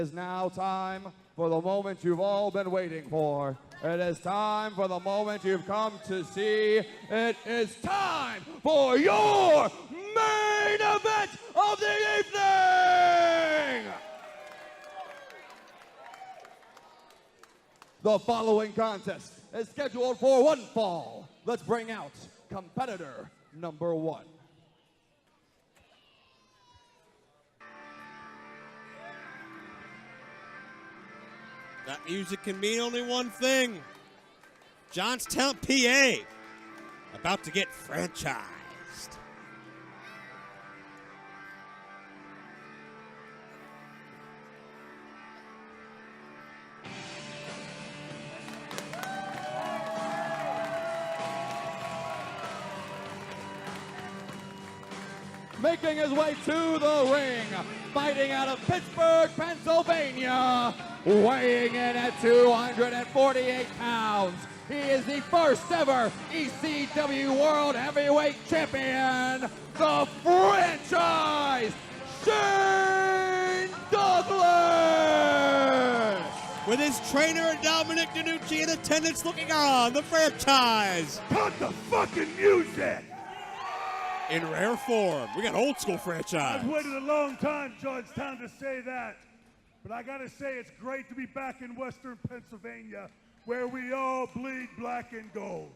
It is now time for the moment you've all been waiting for. It is time for the moment you've come to see. It is time for your main event of the evening! The following contest is scheduled for one fall. Let's bring out competitor number one. That music can mean only one thing. Johnstown, PA, about to get franchised. Making his way to the ring, fighting out of Pittsburgh, Pennsylvania, weighing in at 248 pounds. He is the first ever ECW World Heavyweight Champion, the franchise, Shane Douglas! With his trainer, Dominic DeNucci, in attendance looking on, the franchise. Cut the fucking music! In rare form, we got old school franchise. I've waited a long time, Georgetown, to say that. But I gotta say, it's great to be back in Western Pennsylvania, where we all bleed black and gold.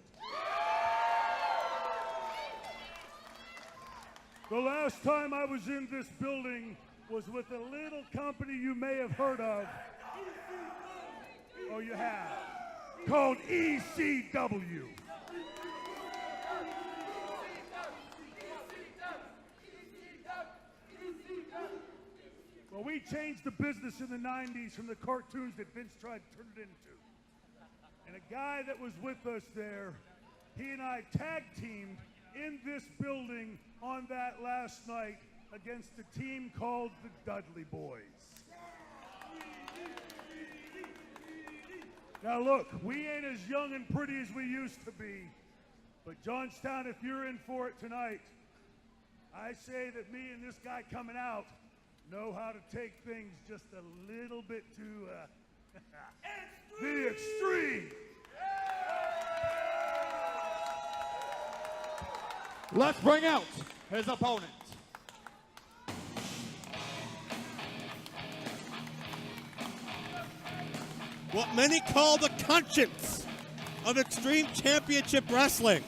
The last time I was in this building was with a little company you may have heard of. Oh, you have? Called ECW. Well, we changed the business in the 90s from the cartoons that Vince tried to turn it into. And a guy that was with us there, he and I tag teamed in this building on that last night against a team called the Dudley Boys. Now look, we ain't as young and pretty as we used to be, but Johnstown, if you're in for it tonight, I say that me and this guy coming out know how to take things just a little bit to the extreme. Let's bring out his opponent. What many call the conscience of Extreme Championship Wrestling.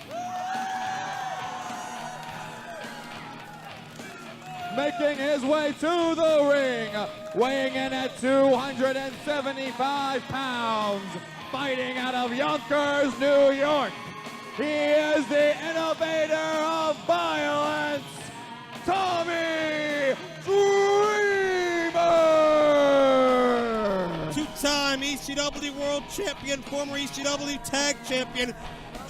Making his way to the ring, weighing in at 275 pounds, fighting out of Yonkers, New York. He is the innovator of violence, Tommy Dreamer! Two-time ECW World Champion, former ECW Tag Champion.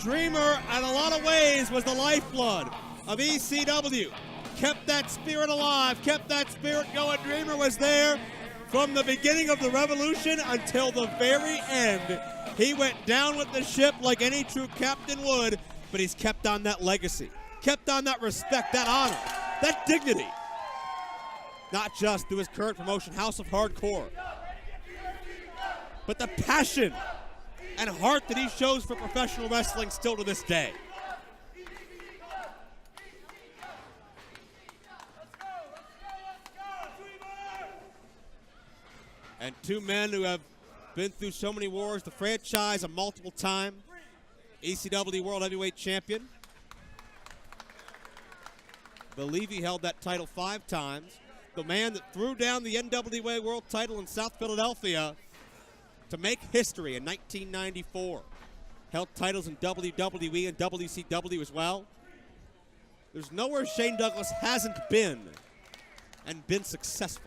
Dreamer, in a lot of ways, was the lifeblood of ECW. Kept that spirit alive, kept that spirit going. Dreamer was there from the beginning of the revolution until the very end. He went down with the ship like any true captain would, but he's kept on that legacy, kept on that respect, that honor, that dignity. Not just through his current promotion, House of Hardcore, but the passion and heart that he shows for professional wrestling still to this day. And two men who have been through so many wars, the franchise a multiple time ECW World Heavyweight Champion. I believe he held that title 5 times. The man that threw down the NWA World title in South Philadelphia to make history in 1994. Held titles in WWE and WCW as well. There's nowhere Shane Douglas hasn't been and been successful.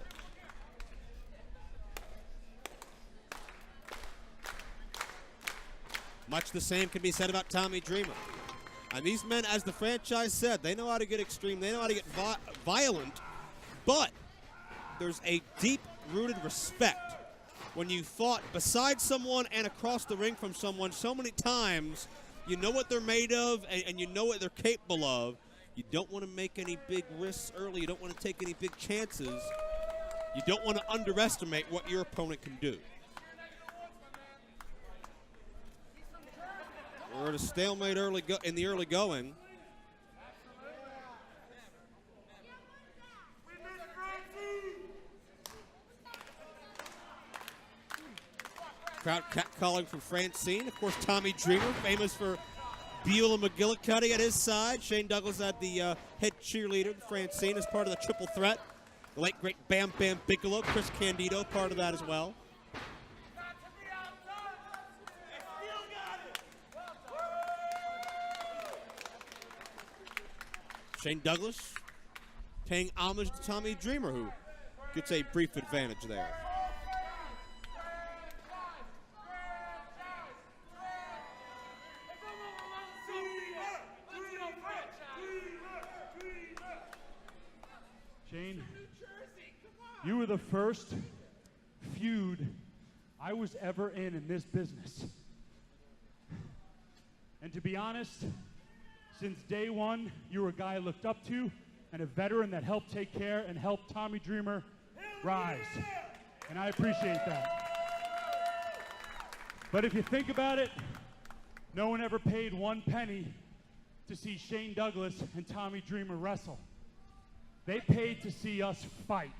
Much the same can be said about Tommy Dreamer. And these men, as the franchise said, they know how to get extreme, they know how to get violent, but there's a deep-rooted respect when you fought beside someone and across the ring from someone so many times. You know what they're made of, and you know what they're capable of. You don't want to make any big risks early. You don't want to take any big chances. You don't want to underestimate what your opponent can do. We're at a stalemate in the early going. Crowd catcalling for Francine. Of course, Tommy Dreamer, famous for Beulah McGillicuddy at his side. Shane Douglas had the head cheerleader, Francine, as part of the triple threat. The late, great Bam Bam Bigelow, Chris Candido, part of that as well. Shane Douglas paying homage to Tommy Dreamer, who gets a brief advantage there. Shane, you were the first feud I was ever in this business. And to be honest, since day one, you were a guy I looked up to and a veteran that helped take care and help Tommy Dreamer rise. And I appreciate that. But if you think about it, no one ever paid 1 penny to see Shane Douglas and Tommy Dreamer wrestle. They paid to see us fight.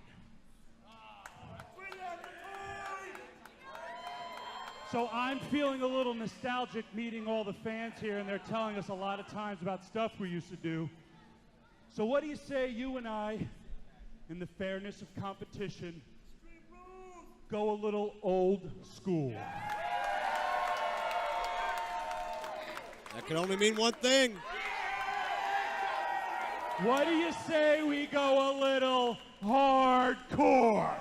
So I'm feeling a little nostalgic meeting all the fans here, and they're telling us a lot of times about stuff we used to do. So what do you say you and I, in the fairness of competition, go a little old school? That can only mean one thing. What do you say we go a little hardcore?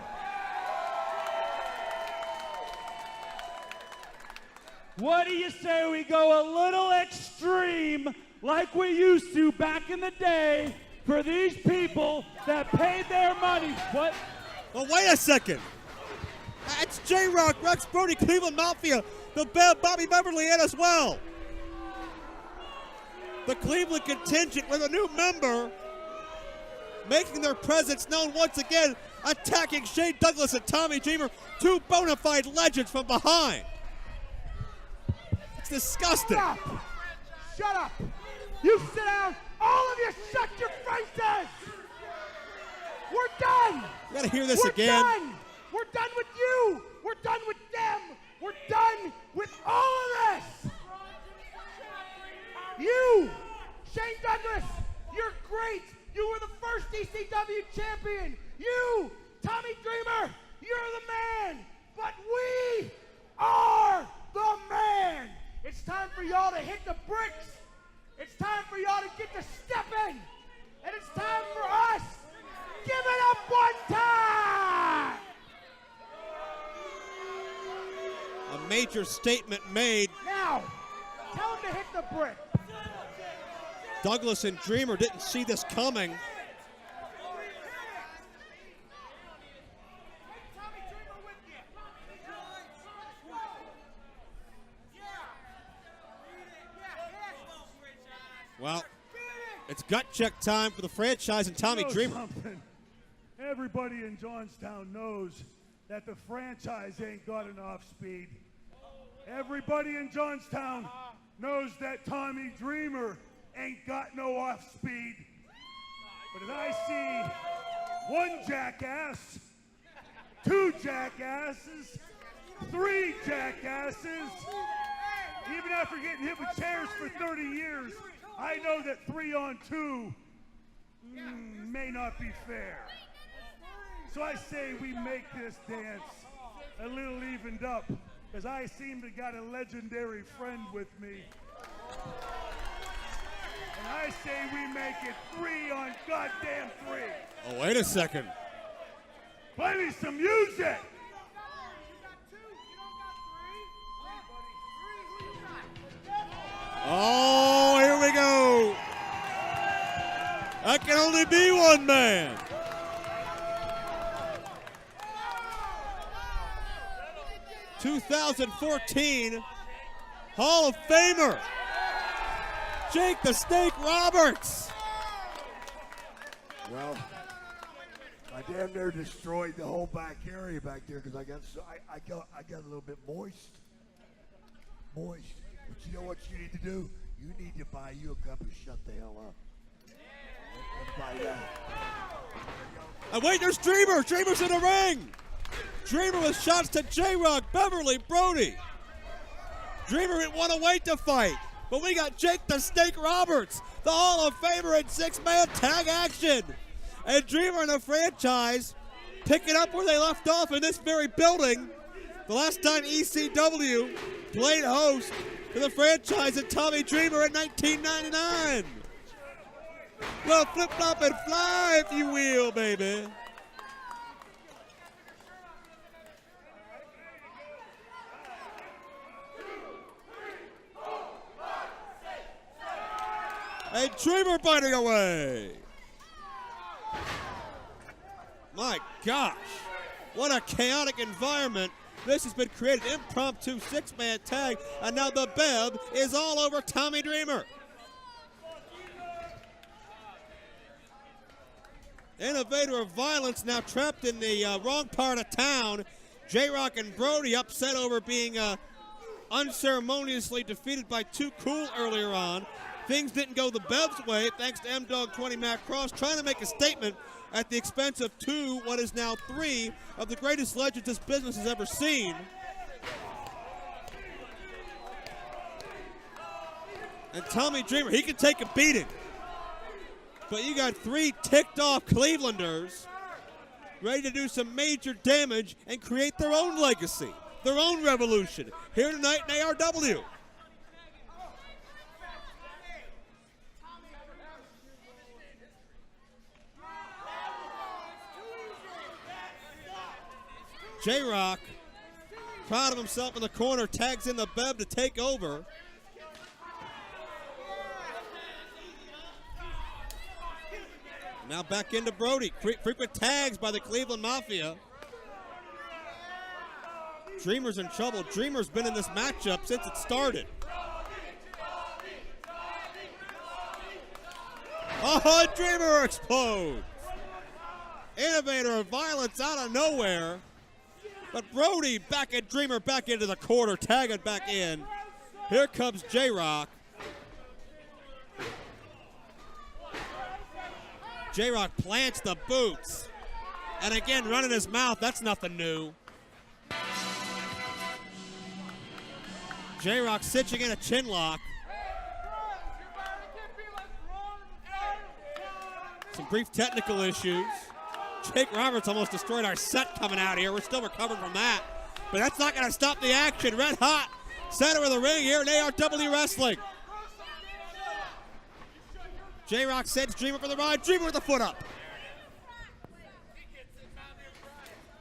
What do you say we go a little extreme like we used to back in the day for these people that paid their money? What? Well, wait a second. That's J-Rocc, Rex Brody, Cleveland Mafia, the Bobby Beverly in as well. The Cleveland contingent with a new member making their presence known once again, attacking Shane Douglas and Tommy Dreamer, two bona fide legends from behind. It's disgusting. Shut up! Shut up! You sit down! All of you shut your faces! We're done! You gotta hear this We're again. Done. We're done with you! We're done with them! We're done with all of this! You, Shane Douglas, you're great! You were the first ECW champion! You, Tommy Dreamer, you're the man! But we are the man! It's time for y'all to hit the bricks! It's time for y'all to get to stepping! And it's time for us! Give it up one time! A major statement made. Now, tell him to hit the brick. Douglas and Dreamer didn't see this coming. Well, it's gut check time for the franchise and Tommy Dreamer. Something? Everybody in Johnstown knows that the franchise ain't got an off speed. Everybody in Johnstown knows that Tommy Dreamer ain't got no off speed. But as I see one jackass, two jackasses, three jackasses, even after getting hit with chairs for 30 years, I know that 3 on 2 may not be fair. So I say we make this dance a little evened up, because I seem to got a legendary friend with me. And I say we make it 3 on goddamn 3. Oh, wait a second. Play me some music. Oh, here we go. That can only be one man. '14 Hall of Famer, Jake the Snake Roberts. Well, I damn near destroyed the whole back area back there because I got a little bit moist. But you know what you need to do? You need to buy you a cup and shut the hell up. Let's buy that. And wait, there's Dreamer. Dreamer's in the ring. Dreamer with shots to J-Rocc, Beverly, Brody. Dreamer didn't want to wait to fight. But we got Jake the Snake Roberts, the Hall of Famer in six-man tag action. And Dreamer and the franchise picking up where they left off in this very building. The last time ECW played host to the franchise and Tommy Dreamer in 1999. Well, flip-flop and fly, if you will, baby. And Dreamer biting away. My gosh, what a chaotic environment. This has been created, impromptu six-man tag, and now the Bev is all over Tommy Dreamer. Innovator of violence now trapped in the wrong part of town. J-Rocc and Brody upset over being unceremoniously defeated by Too Cool earlier on. Things didn't go the Bev's way thanks to M-Dog 20 Matt Cross trying to make a statement at the expense of two, what is now three, of the greatest legends this business has ever seen. And Tommy Dreamer, he can take a beating. But you got three ticked-off Clevelanders ready to do some major damage and create their own legacy, their own revolution, here tonight in ARW. J-Rocc, proud of himself in the corner, tags in the Bev to take over. Now back into Brody. Frequent tags by the Cleveland Mafia. Dreamer's in trouble. Dreamer's been in this matchup since it started. Oh, Dreamer explodes. Innovator of violence out of nowhere. But Brody back at Dreamer, back into the corner, tagging back in. Here comes J-Rocc. J-Rocc plants the boots. And again, running his mouth, that's nothing new. J-Rocc cinching in a chin lock. Some brief technical issues. Jake Roberts almost destroyed our set coming out here. We're still recovering from that. But that's not going to stop the action. Red hot. Center of the ring here in ARW Wrestling. J-Rocc sends Dreamer for the ride. Dreamer with the foot up.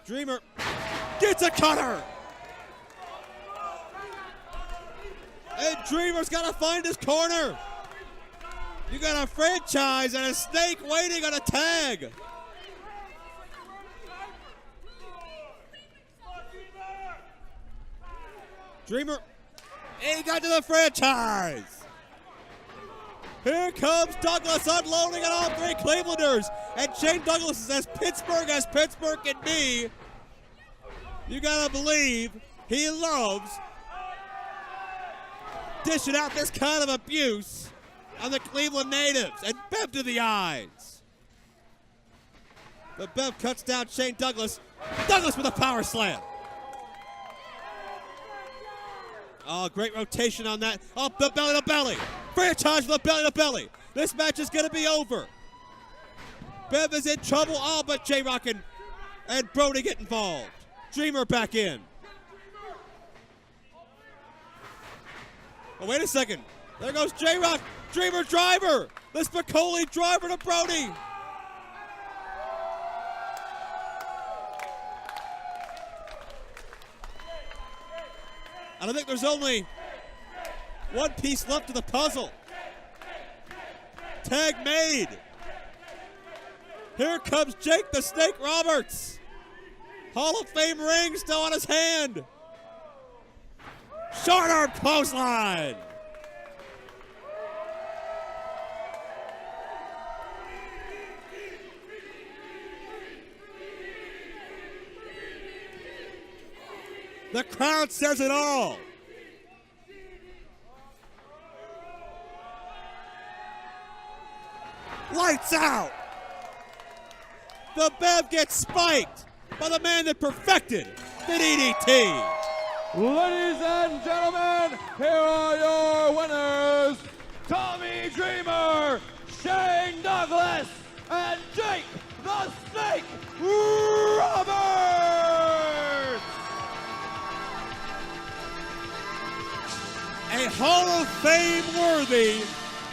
Dreamer gets a cutter. And Dreamer's got to find his corner. You got a franchise and a snake waiting on a tag. Dreamer, he got to the franchise. Here comes Douglas unloading on all three Clevelanders. And Shane Douglas is as Pittsburgh can be. You gotta believe he loves dishing out this kind of abuse on the Cleveland natives. And Bev to the eyes. But Bev cuts down Shane Douglas. Douglas with a power slam. Oh, great rotation on that. Oh, the belly to belly. Franchise with the belly to belly. This match is going to be over. Bev is in trouble. Oh, but J-Rocc and Brody get involved. Dreamer back in. Oh, wait a second. There goes J-Rocc. Dreamer driver. The Spicoli driver to Brody. And I think there's only one piece left of the puzzle. Tag made. Here comes Jake the Snake Roberts. Hall of Fame ring still on his hand. Short arm clothesline. The crowd says it all. Lights out. The Bev gets spiked by the man that perfected the DDT. Ladies and gentlemen, here are your winners, Tommy Dreamer, Shane Douglas, and Jake the Snake Roberts! A Hall of Fame worthy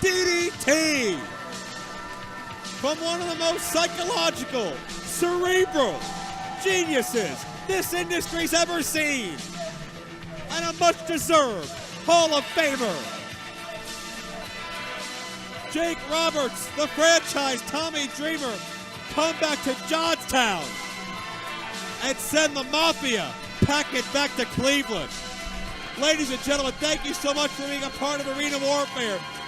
DDT from one of the most psychological, cerebral geniuses this industry's ever seen, and a much-deserved Hall of Famer. Jake Roberts, the franchise Tommy Dreamer, come back to Johnstown and send the Mafia packing back to Cleveland. Ladies and gentlemen, thank you so much for being a part of Arena Warfare.